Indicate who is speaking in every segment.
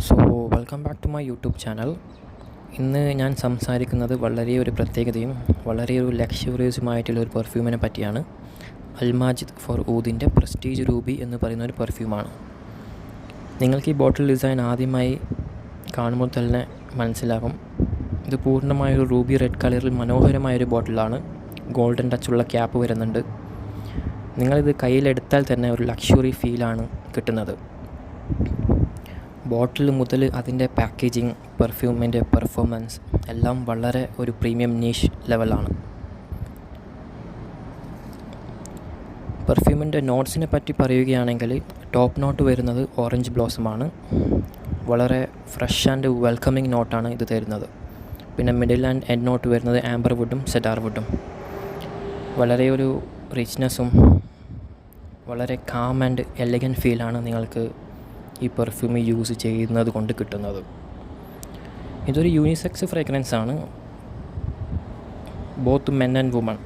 Speaker 1: So welcome back to my YouTube channel. ഇന്ന് ഞാൻ സംസാരിക്കുന്നത് വളരെ ഒരു പ്രത്യേകതയും വളരെ ഒരു ലക്ഷറിയസുമായിട്ടുള്ളൊരു പെർഫ്യൂമിനെ പറ്റിയാണ്. അൽമാജിദ് ഫോർ ഊദിൻ്റെ പ്രസ്റ്റീജ് റൂബി എന്ന് പറയുന്ന ഒരു പെർഫ്യൂമാണ്. നിങ്ങൾക്ക് ഈ ബോട്ടിൽ ഡിസൈൻ ആദ്യമായി കാണുമ്പോൾ തന്നെ മനസ്സിലാകും. ഇത് പൂർണ്ണമായൊരു റൂബി റെഡ് കളറിൽ മനോഹരമായൊരു ബോട്ടിലാണ്. ഗോൾഡൻ ടച്ചുള്ള ക്യാപ്പ് വരുന്നുണ്ട്. നിങ്ങളിത് കയ്യിലെടുത്താൽ തന്നെ ഒരു ലക്ഷറി ഫീലാണ് കിട്ടുന്നത്. ബോട്ടിൽ മുതൽ അതിൻ്റെ പാക്കേജിങ്, പെർഫ്യൂമിൻ്റെ പെർഫോമൻസ് എല്ലാം വളരെ ഒരു പ്രീമിയം നീഷ് ലെവലാണ്. പെർഫ്യൂമിൻ്റെ നോട്ട്സിനെ പറ്റി പറയുകയാണെങ്കിൽ ടോപ്പ് നോട്ട് വരുന്നത് ഓറഞ്ച് ബ്ലോസമാണ്. വളരെ ഫ്രഷ് ആൻഡ് വെൽക്കമിങ് നോട്ടാണ് ഇത് തരുന്നത്. പിന്നെ മിഡിൽ ആൻഡ് എൻഡ് നോട്ട് വരുന്നത് ആംബർ വുഡും സെഡാർ വുഡും. വളരെ ഒരു റിച്ച്നെസ്സും വളരെ കാം ആൻഡ് എലഗൻറ്റ് ഫീലാണ് നിങ്ങൾക്ക് ഈ പെർഫ്യൂം യൂസ് ചെയ്യുന്നത് കൊണ്ട് കിട്ടുന്നത്. ഇതൊരു യൂണിസെക്സ് ഫ്രേഗ്രൻസ് ആണ്. ബോത്ത് മെൻ ആൻഡ് വുമൺ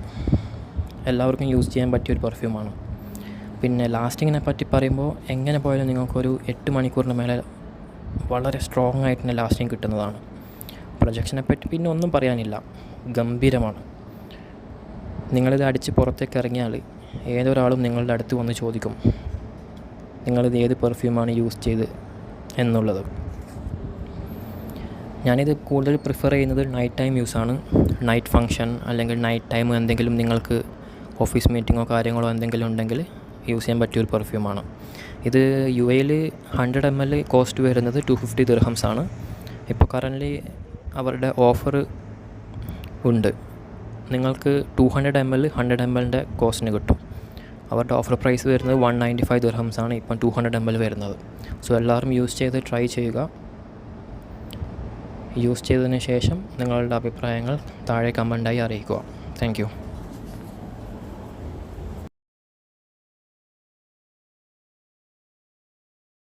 Speaker 1: എല്ലാവർക്കും യൂസ് ചെയ്യാൻ പറ്റിയൊരു പെർഫ്യൂമാണ്. പിന്നെ ലാസ്റ്റിങ്ങിനെ പറ്റി പറയുമ്പോൾ എങ്ങനെ പോയാലും നിങ്ങൾക്കൊരു 8 മണിക്കൂറിന് മേലെ വളരെ സ്ട്രോങ് ആയിട്ട് തന്നെ ലാസ്റ്റിങ് കിട്ടുന്നതാണ്. പ്രൊജക്ഷനെ പറ്റി പിന്നെ ഒന്നും പറയാനില്ല, ഗംഭീരമാണ്. നിങ്ങളിത് അടിച്ച് പുറത്തേക്ക് ഇറങ്ങിയാൽ ഏതൊരാളും നിങ്ങളുടെ അടുത്ത് വന്ന് ചോദിക്കും നിങ്ങളിത് ഏത് പെർഫ്യൂമാണ് യൂസ് ചെയ്ത് എന്നുള്ളത്. ഞാനിത് കൂടുതൽ പ്രിഫർ ചെയ്യുന്നത് നൈറ്റ് ടൈം യൂസാണ്. നൈറ്റ് ഫങ്ഷൻ അല്ലെങ്കിൽ നൈറ്റ് ടൈം എന്തെങ്കിലും നിങ്ങൾക്ക് ഓഫീസ് മീറ്റിങ്ങോ കാര്യങ്ങളോ എന്തെങ്കിലും ഉണ്ടെങ്കിൽ യൂസ് ചെയ്യാൻ പറ്റിയൊരു പെർഫ്യൂമാണ്. ഇത് UAE 100 ml കോസ്റ്റ് വരുന്നത് 250 ദിർഹംസ് ആണ്. ഇപ്പോൾ കറൻ്റ്ലി അവരുടെ ഓഫർ ഉണ്ട്. നിങ്ങൾക്ക് 200 ml 100 ml കോസ്റ്റിന് കിട്ടും. അവരുടെ ഓഫർ പ്രൈസ് വരുന്നത് 195 ദിർഹംസ് ആണ് ഇപ്പം 200 ml വരുന്നത്. സോ എല്ലാവരും യൂസ് ചെയ്ത് ട്രൈ ചെയ്യുക. യൂസ് ചെയ്തതിന് ശേഷം നിങ്ങളുടെ അഭിപ്രായങ്ങൾ താഴെ കമൻ്റായി അറിയിക്കുക. Thank you.